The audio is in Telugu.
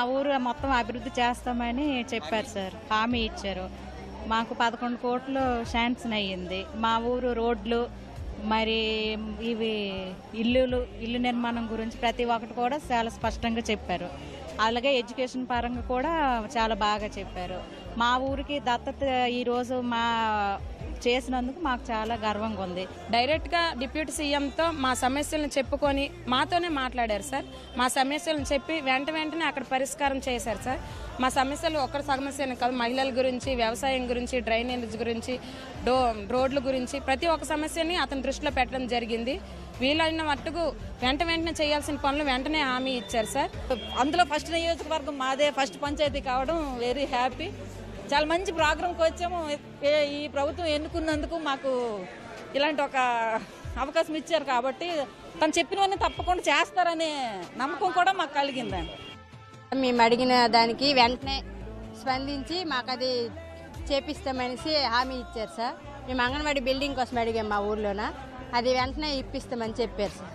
మా ఊరు మొత్తం అభివృద్ధి చేస్తామని చెప్పారు సార్, హామీ ఇచ్చారు. మాకు 11 కోట్లు శాంక్షన్ అయ్యింది. మా ఊరు రోడ్లు, మరి ఇవి ఇల్లు నిర్మాణం గురించి ప్రతి ఒక్కటి కూడా చాలా స్పష్టంగా చెప్పారు. అలాగే ఎడ్యుకేషన్ పరంగా కూడా చాలా బాగా చెప్పారు. మా ఊరికి దత్తత ఈరోజు చేసినందుకు మాకు చాలా గర్వంగా ఉంది. డైరెక్ట్గా డిప్యూటీ సీఎంతో మా సమస్యలను చెప్పుకొని మాతోనే మాట్లాడారు సార్. మా సమస్యలను చెప్పి వెంటనే అక్కడ పరిష్కారం చేశారు సార్. మా సమస్యలు ఒక్కరి సమస్యను కాదు, మహిళల గురించి, వ్యవసాయం గురించి, డ్రైనేజ్ గురించి, రోడ్ల గురించి ప్రతి ఒక్క సమస్యని అతని దృష్టిలో పెట్టడం జరిగింది. వీలైన మట్టుకు వెంటనే చేయాల్సిన పనులు వెంటనే హామీ ఇచ్చారు సార్. అందులో ఫస్ట్ నియోజకవర్గం మాదే, ఫస్ట్ పంచాయతీ కావడం వెరీ హ్యాపీ. చాలా మంచి ప్రోగ్రాంకి వచ్చాము. ఈ ప్రభుత్వం ఎన్నుకున్నందుకు మాకు ఇలాంటి ఒక అవకాశం ఇచ్చారు కాబట్టి తను చెప్పినవన్నీ తప్పకుండా చేస్తారనే నమ్మకం కూడా మాకు కలిగిందండి. మేము అడిగిన దానికి వెంటనే స్పందించి మాకు అది చేపిస్తామనేసి హామీ ఇచ్చారు సార్. మేము అంగన్వాడీ బిల్డింగ్ కోసం అడిగాం మా ఊర్లోన, అది వెంటనే ఇప్పిస్తామని చెప్పారు సార్.